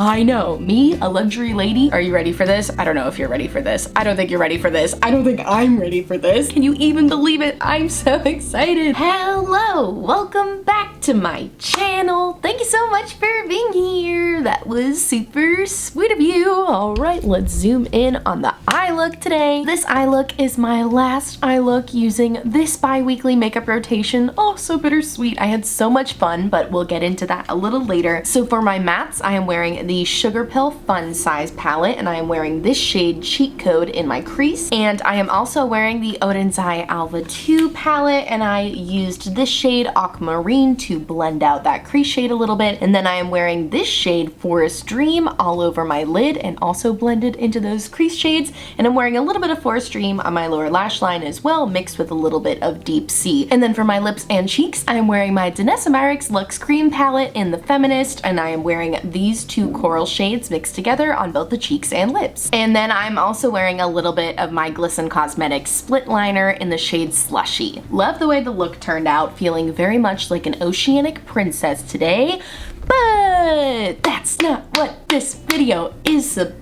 I know, me, a luxury lady. Are you ready for this? I don't know if you're ready for this. I don't think you're ready for this. I don't think I'm ready for this. Can you even believe it? I'm so excited. Hello, welcome back to my channel. Thank you so much for being here. That was super sweet of you. All right, let's zoom in on the eye look today. This eye look is my last eye look using this bi-weekly makeup rotation. Oh, so bittersweet. I had so much fun, but we'll get into that a little later. So for my mattes, I am wearing the Sugarpill Fun Size palette, and I am wearing this shade Cheat Code in my crease. And I am also wearing the Oden's Alva 2 palette, and I used this shade Aquamarine to blend out that crease shade a little bit. And then I am wearing this shade Forest Dream all over my lid and also blended into those crease shades. And I'm wearing a little bit of Forest Dream on my lower lash line as well, mixed with a little bit of Deep Sea. And then for my lips and cheeks, I am wearing my Danessa Myricks Luxe Cream palette in the Feminist, and I am wearing these two coral shades mixed together on both the cheeks and lips. And then I'm also wearing a little bit of my Glisten Cosmetics split liner in the shade Slushie. Love the way the look turned out, feeling very much like an oceanic princess today, but that's not what this video is about.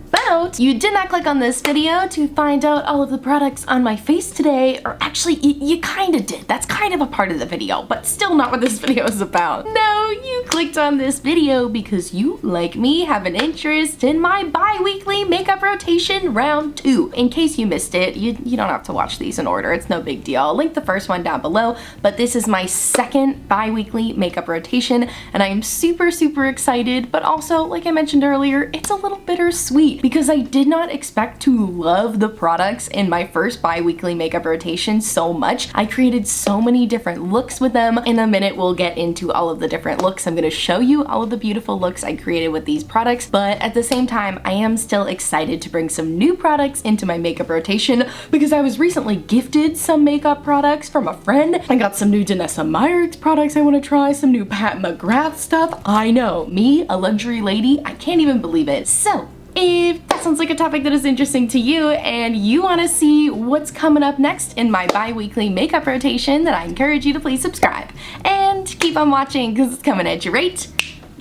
You did not click on this video to find out all of the products on my face today, or actually you kind of did. That's kind of a part of the video, but still not what this video is about. No, you clicked on this video because you, like me, have an interest in my bi-weekly makeup rotation round 2. In case you missed it, you don't have to watch these in order. It's no big deal. I'll link the first one down below, but this is my second bi-weekly makeup rotation, and I am super excited, but also, like I mentioned earlier, it's a little bittersweet because I did not expect to love the products in my first bi-weekly makeup rotation so much. I created so many different looks with them. In a minute, we'll get into all of the different looks. I'm gonna show you all of the beautiful looks I created with these products, but at the same time, I am still excited to bring some new products into my makeup rotation because I was recently gifted some makeup products from a friend. I got some new Danessa Myricks products I wanna try, some new McGrath stuff. I know, me, a luxury lady, I can't even believe it. So, if that sounds like a topic that is interesting to you and you want to see what's coming up next in my bi-weekly makeup rotation, then I encourage you to please subscribe and keep on watching because it's coming at you right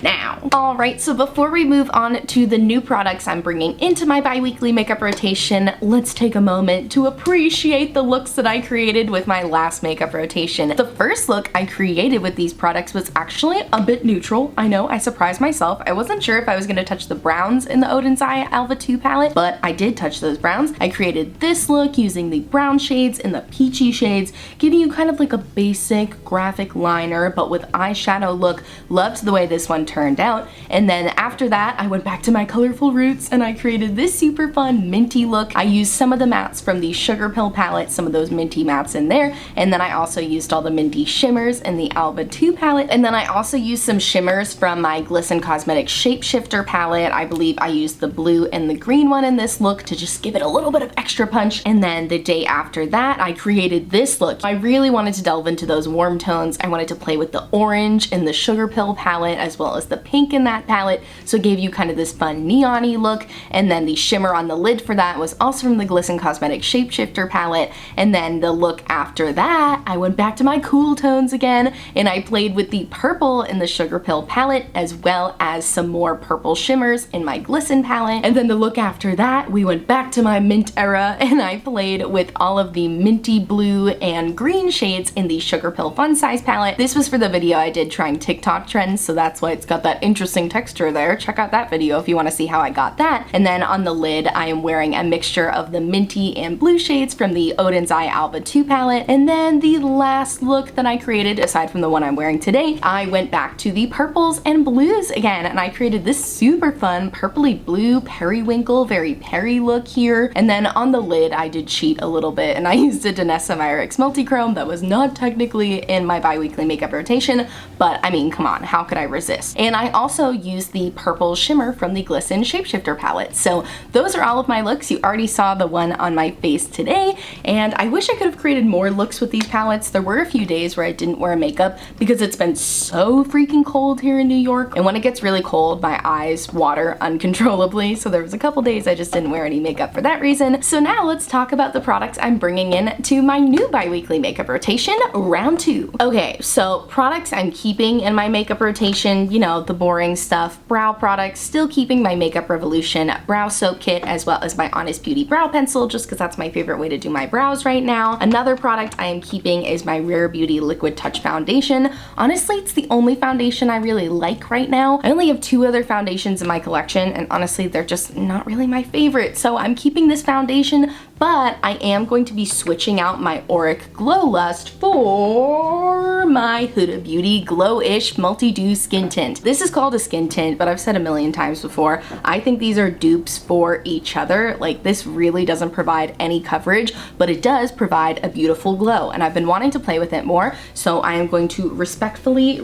now. Alright, so before we move on to the new products I'm bringing into my bi-weekly makeup rotation, let's take a moment to appreciate the looks that I created with my last makeup rotation. The first look I created with these products was actually a bit neutral. I know, I surprised myself. I wasn't sure if I was going to touch the browns in the Oden's Alva 2 palette, but I did touch those browns. I created this look using the brown shades and the peachy shades, giving you kind of like a basic graphic liner, but with eyeshadow look. Loved the way this one turned out. And then after that, I went back to my colorful roots and I created this super fun minty look. I used some of the mattes from the Sugarpill palette, some of those minty mattes in there, and then I also used all the minty shimmers in the Alva 2 palette, and then I also used some shimmers from my Glisten Cosmetics Shapeshifter palette. I believe I used the blue and the green one in this look to just give it a little bit of extra punch. And then the day after that, I created this look. I really wanted to delve into those warm tones. I wanted to play with the orange in the Sugarpill palette as well as the pink in that palette, so it gave you kind of this fun neon-y look. And then the shimmer on the lid for that was also from the Glisten Cosmetics Shapeshifter palette. And then the look after that, I went back to my cool tones again and I played with the purple in the Sugarpill palette as well as some more purple shimmers in my Glisten palette. And then the look after that, we went back to my mint era and I played with all of the minty blue and green shades in the Sugarpill Fun Size palette. This was for the video I did trying TikTok trends, so that's why it's got that interesting texture there. Check out that video if you want to see how I got that. And then on the lid, I am wearing a mixture of the minty and blue shades from the Oden's Alva 2 palette. And then the last look that I created, aside from the one I'm wearing today, I went back to the purples and blues again, and I created this super fun purpley blue periwinkle, very peri look here. And then on the lid, I did cheat a little bit and I used a Danessa Myricks multi-chrome that was not technically in my bi-weekly makeup rotation, but I mean, come on, how could I resist? And I also used the purple shimmer from the Glisten Shapeshifter palette. So those are all of my looks. You already saw the one on my face today, and I wish I could have created more looks with these palettes. There were a few days where I didn't wear makeup because it's been so freaking cold here in New York, and when it gets really cold, my eyes water uncontrollably, so there was a couple days I just didn't wear any makeup for that reason. So now let's talk about the products I'm bringing in to my new bi-weekly makeup rotation, round 2. Okay, so products I'm keeping in my makeup rotation, you know, know, the boring stuff, brow products, still keeping my Makeup Revolution brow soap kit as well as my Honest Beauty brow pencil, just because that's my favorite way to do my brows right now. Another product I am keeping is my Rare Beauty Liquid Touch Foundation. Honestly, it's the only foundation I really like right now. I only have 2 other foundations in my collection, and honestly, they're just not really my favorite. So I'm keeping this foundation, but I am going to be switching out my Auric Glow Lust for my Huda Beauty Glow-ish Multi-Dew Skin Tint. This is called a skin tint, but I've said a million times before, I think these are dupes for each other. Like, this really doesn't provide any coverage, but it does provide a beautiful glow, and I've been wanting to play with it more, so I am going to respectfully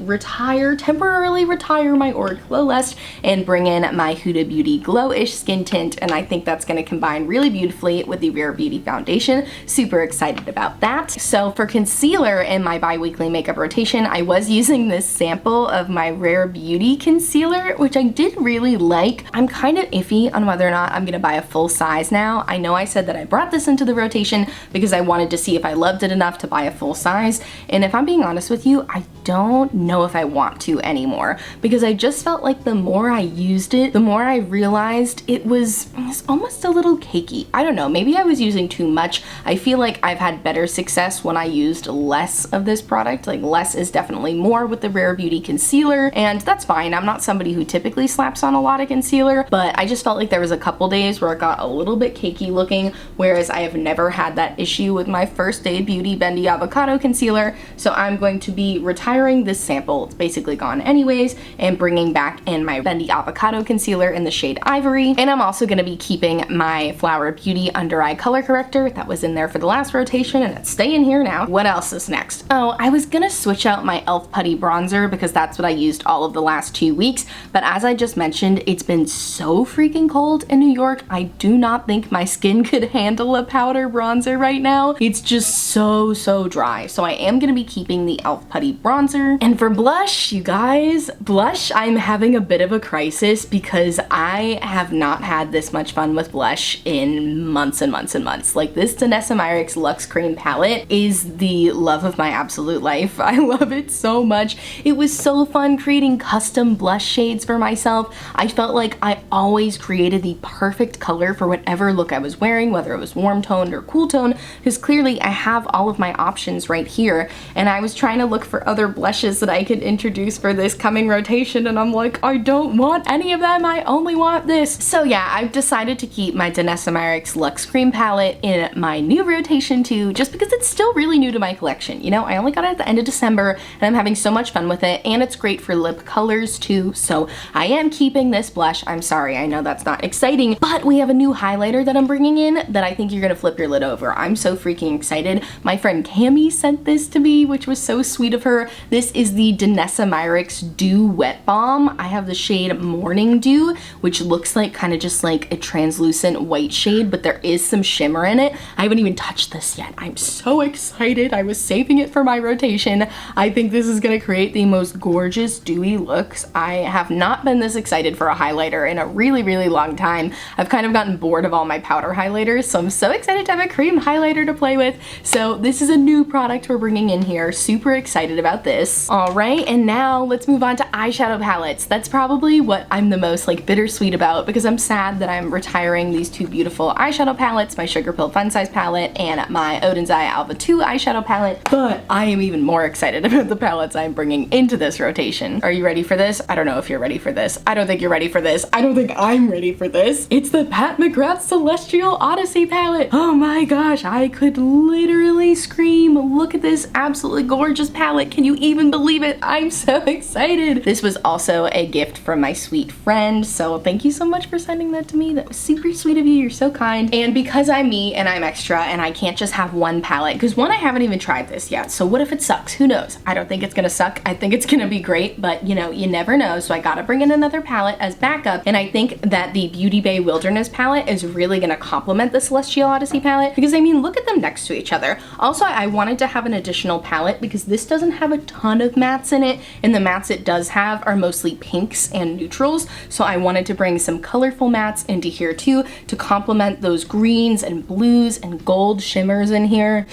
temporarily retire my Auric Glow Lust and bring in my Huda Beauty Glow-ish Skin Tint, and I think that's going to combine really beautifully with the Rare Beauty foundation. Super excited about that. So for concealer in my bi-weekly makeup rotation, I was using this sample of my Rare Beauty concealer, which I did really like. I'm kind of iffy on whether or not I'm gonna buy a full size now. I know I said that I brought this into the rotation because I wanted to see if I loved it enough to buy a full size, and if I'm being honest with you, I don't know if I want to anymore, because I just felt like the more I used it, the more I realized it was almost a little cakey. I don't know, maybe I was using too much. I feel like I've had better success when I used less of this product. Like, less is definitely more with the Rare Beauty concealer, and that's fine. I'm not somebody who typically slaps on a lot of concealer, but I just felt like there was a couple days where it got a little bit cakey looking, whereas I have never had that issue with my First Day Beauty Bendy Avocado concealer. So I'm going to be retiring this sample, it's basically gone anyways, and bringing back in my Bendy Avocado concealer in the shade Ivory. And I'm also going to be keeping my Flower Beauty under eye color corrector that was in there for the last rotation, and it's staying here now. What else is next? Oh, I was gonna switch out my e.l.f. Putty bronzer because that's what I used all of the last 2 weeks, but as I just mentioned, it's been so freaking cold in New York. I do not think my skin could handle a powder bronzer right now. It's just so dry. So I am gonna be keeping the e.l.f. Putty bronzer. And for blush, you guys, blush, I'm having a bit of a crisis because I have not had this much fun with blush in months and months and months. Like, this Danessa Myricks Luxe Cream palette is the love of my absolute life. I love it so much. It was so fun creating custom blush shades for myself. I felt like I always created the perfect color for whatever look I was wearing, whether it was warm toned or cool tone, because clearly I have all of my options right here, and I was trying to look for other blushes that I could introduce for this coming rotation, and I'm like, I don't want any of them, I only want this. So yeah, I've decided to keep my Danessa Myricks Luxe Cream palette in my new rotation too, just because it's still really new to my collection. You know, I only got it at the end of December, and I'm having so much fun with it, and it's great for lip colors too, so I am keeping this blush. I'm sorry, I know that's not exciting, but we have a new highlighter that I'm bringing in that I think you're gonna flip your lid over. I'm so freaking excited. My friend Cami sent this to me, which was so sweet of her. This is the Danessa Myricks Dew Wet Balm. I have the shade Morning Dew, which looks like kind of just like a translucent white shade, but there is some shimmer in it. I haven't even touched this yet. I'm so excited. I was saving it for my rotation. I think this is gonna create the most gorgeous dewy looks. I have not been this excited for a highlighter in a really long time. I've kind of gotten bored of all my powder highlighters, so I'm so excited to have a cream highlighter to play with. So this is a new product we're bringing in here. Super excited about this. All right, and now let's move on to eyeshadow palettes. That's probably what I'm the most like bittersweet about, because I'm sad that I'm retiring these 2 beautiful eyeshadow palettes, my Sugarpill Fun Size palette and my Oden's Alva 2 eyeshadow palette, but I am even more excited about the palettes I'm bringing into this rotation. Are you ready for this? I don't know if you're ready for this. I don't think you're ready for this. I don't think I'm ready for this. It's the Pat McGrath Celestial Odyssey palette. Oh my gosh, I could literally scream. Look at this absolutely gorgeous palette. Can you even believe it? I'm so excited. This was also a gift from my sweet friend, so thank you so much for sending that to me. That was super sweet of you. You're so kind. And because I'm me and I'm extra and I can't just have one palette, because one, I haven't even tried this yet, so what if it sucks? Who knows? I don't think it's gonna suck. I think it's gonna be great, but you know, you never know, so I gotta bring in another palette as backup, and I think that the Beauty Bay Wilderness palette is really gonna complement the Celestial Odyssey palette, because I mean, look at them next to each other. Also, I wanted to have an additional palette because this doesn't have a ton of mattes in it, and the mattes it does have are mostly pinks and neutrals, so I wanted to bring some colorful mattes into here too to complement those greens greens and blues and gold shimmers in here.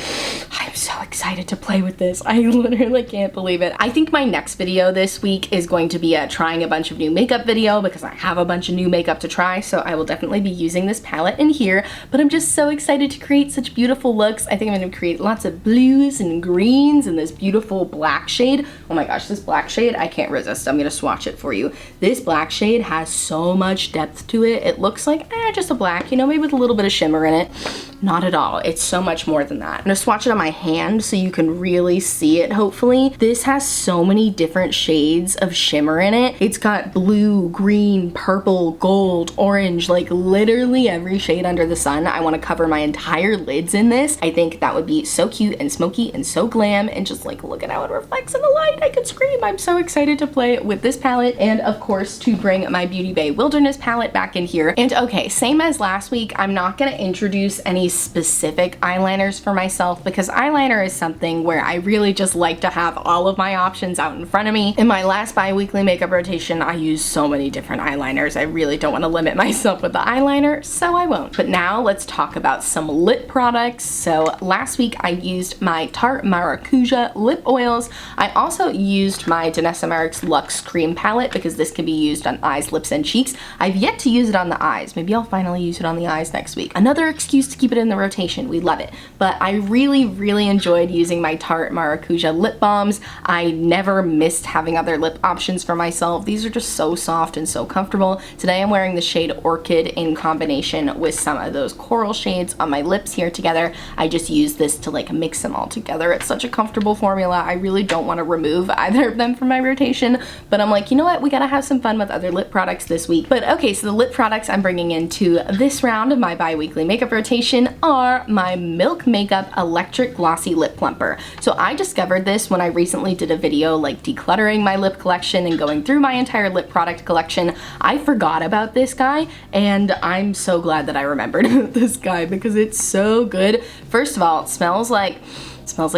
I'm so excited to play with this. I literally can't believe it. I think my next video this week is going to be a trying a bunch of new makeup video because I have a bunch of new makeup to try, so I will definitely be using this palette in here, but I'm just so excited to create such beautiful looks. I think I'm going to create lots of blues and greens and this beautiful black shade. Oh my gosh, this black shade, I can't resist. I'm going to swatch it for you. This black shade has so much depth to it. It looks like just a black, you know, maybe with a little bit of shimmer in it. Not at all. It's so much more than that. I'm gonna swatch it on my hand so you can really see it, hopefully. This has so many different shades of shimmer in it. It's got blue, green, purple, gold, orange, like literally every shade under the sun. I want to cover my entire lids in this. I think that would be so cute and smoky and so glam, and just like look at how it reflects in the light. I could scream. I'm so excited to play with this palette, and of course to bring my Beauty Bay Wilderness palette back in here. And okay, same as last week, I'm not gonna introduce any specific eyeliners for myself because eyeliner is something where I really just like to have all of my options out in front of me. In my last bi-weekly makeup rotation, I used so many different eyeliners. I really don't want to limit myself with the eyeliner, so I won't. But now let's talk about some lip products. So last week I used my Tarte Maracuja lip oils. I also used my Danessa Myricks Luxe cream palette because this can be used on eyes, lips, and cheeks. I've yet to use it on the eyes. Maybe I'll finally use it on the eyes next week. Another excuse to keep it in the rotation. We love it. But I really enjoyed using my Tarte Maracuja lip balms. I never missed having other lip options for myself. These are just so soft and so comfortable. Today I'm wearing the shade Orchid in combination with some of those coral shades on my lips here together. I just use this to like mix them all together. It's such a comfortable formula. I really don't want to remove either of them from my rotation, but I'm like, you know what? We gotta have some fun with other lip products this week. But okay, so the lip products I'm bringing into this round of my bi-weekly makeup rotation are my Milk Makeup Electric Glossy Lip Plumper. So I discovered this when I recently did a video like decluttering my lip collection and going through my entire lip product collection. I forgot about this guy, and I'm so glad that I remembered this guy because it's so good. First of all, it smells like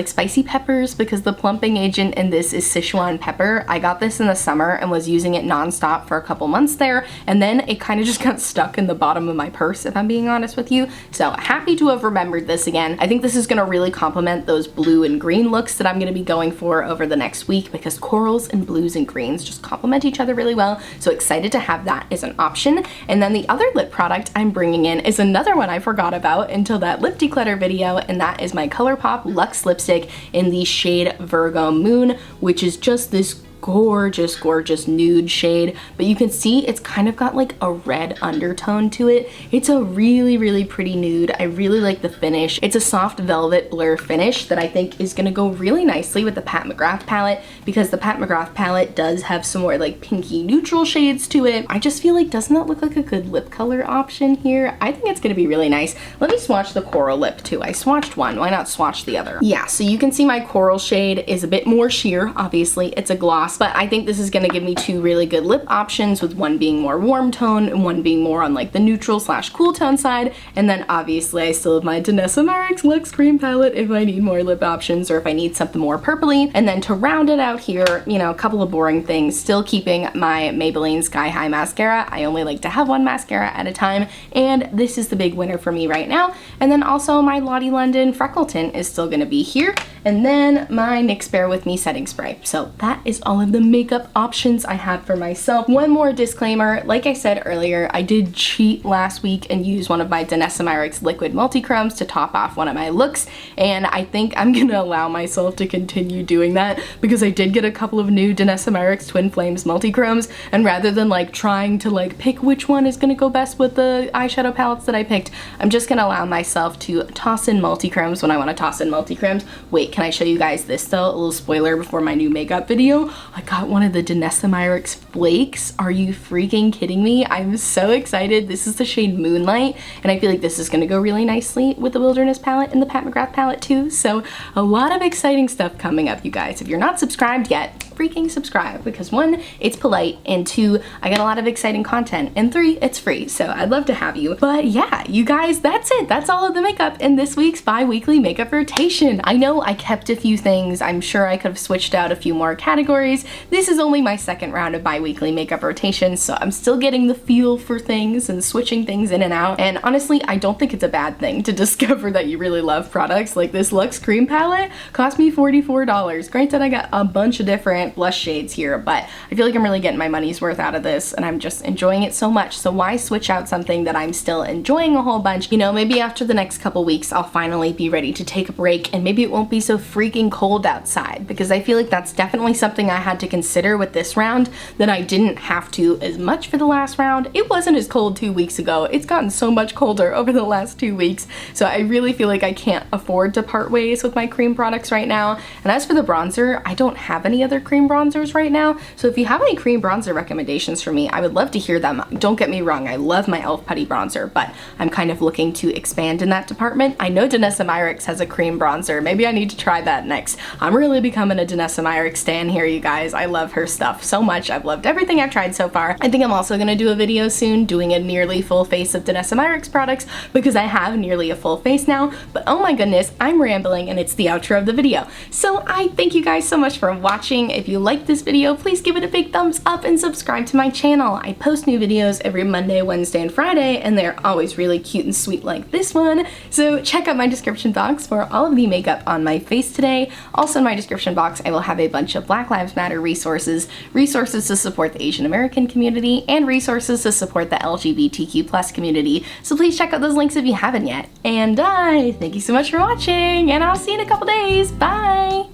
spicy peppers because the plumping agent in this is Sichuan pepper. I got this in the summer and was using it nonstop for a couple months there, and then it kind of just got stuck in the bottom of my purse, if I'm being honest with you. So happy to have remembered this again. I think this is gonna really complement those blue and green looks that I'm gonna be going for over the next week because corals and blues and greens just complement each other really well. So excited to have that as an option. And then the other lip product I'm bringing in is another one I forgot about until that lip declutter video, and that is my ColourPop Luxe lipstick in the shade Virgo Moon, which is just this gorgeous nude shade, but you can see it's kind of got like a red undertone to it. It's a really pretty nude. I really like the finish. It's a soft velvet blur finish that I think is gonna go really nicely with the Pat McGrath palette because the Pat McGrath palette does have some more like pinky neutral shades to it. I just feel like, doesn't that look like a good lip color option here? I think it's gonna be really nice. Let me swatch the coral lip too. I swatched one, why not swatch the other? Yeah, so you can see my coral shade is a bit more sheer. Obviously it's a gloss, but I think this is gonna give me two really good lip options, with one being more warm tone and one being more on like the neutral / cool tone side. And then obviously I still have my Danessa Myricks Luxe cream palette if I need more lip options or if I need something more purpley. And then to round it out here, you know, a couple of boring things, still keeping my Maybelline Sky High mascara. I only like to have one mascara at a time, and this is the big winner for me right now. And then also my Lottie London Freckle Tint is still gonna be here. And then my NYX Bear With Me setting spray. So that is all of the makeup options I have for myself. One more disclaimer, like I said earlier, I did cheat last week and use one of my Danessa Myricks liquid multi-chromes to top off one of my looks, and I think I'm gonna allow myself to continue doing that because I did get a couple of new Danessa Myricks Twin Flames multi-chromes, and rather than like trying to like pick which one is gonna go best with the eyeshadow palettes that I picked, I'm just gonna allow myself to toss in multi-chromes when I want to toss in multi-chromes. Wait, can I show you guys this though? A little spoiler before my new makeup video. I got one of the Danessa Myricks flakes. Are you freaking kidding me? I'm so excited. This is the shade Moonlight, and I feel like this is gonna go really nicely with the Wilderness palette and the Pat McGrath palette too. So a lot of exciting stuff coming up, you guys. If you're not subscribed yet, freaking subscribe because 1, it's polite, and 2, I get a lot of exciting content, and 3, it's free, so I'd love to have you. But yeah, you guys, that's it. That's all of the makeup in this week's bi-weekly makeup rotation. I know I kept a few things. I'm sure I could have switched out a few more categories. This is only my second round of bi-weekly makeup rotation, so I'm still getting the feel for things and switching things in and out. And honestly, I don't think it's a bad thing to discover that you really love products. Like this Luxe cream palette cost me $44. Granted, I got a bunch of different blush shades here, but I feel like I'm really getting my money's worth out of this and I'm just enjoying it so much. So why switch out something that I'm still enjoying a whole bunch? You know, maybe after the next couple weeks, I'll finally be ready to take a break and maybe it won't be so freaking cold outside, because I feel like that's definitely something I had to consider with this round that I didn't have to as much for the last round. It wasn't as cold 2 weeks ago. It's gotten so much colder over the last 2 weeks, so I really feel like I can't afford to part ways with my cream products right now. And as for the bronzer, I don't have any other cream bronzers right now, so if you have any cream bronzer recommendations for me, I would love to hear them. Don't get me wrong, I love my e.l.f. Putty bronzer, but I'm kind of looking to expand in that department. I know Danessa Myricks has a cream bronzer. Maybe I need to try that next. I'm really becoming a Danessa Myricks stan here, you guys. I love her stuff so much. I've loved everything I've tried so far. I think I'm also gonna do a video soon doing a nearly full face of Danessa Myricks products because I have nearly a full face now, but oh my goodness, I'm rambling and it's the outro of the video. So I thank you guys so much for watching. If you liked this video, please give it a big thumbs up and subscribe to my channel. I post new videos every Monday, Wednesday, and Friday, and they're always really cute and sweet like this one. So check out my description box for all of the makeup on my face today. Also in my description box, I will have a bunch of Black Lives Matter resources, resources to support the Asian American community, and resources to support the LGBTQ+ community. So please check out those links if you haven't yet. And I thank you so much for watching, and I'll see you in a couple days. Bye!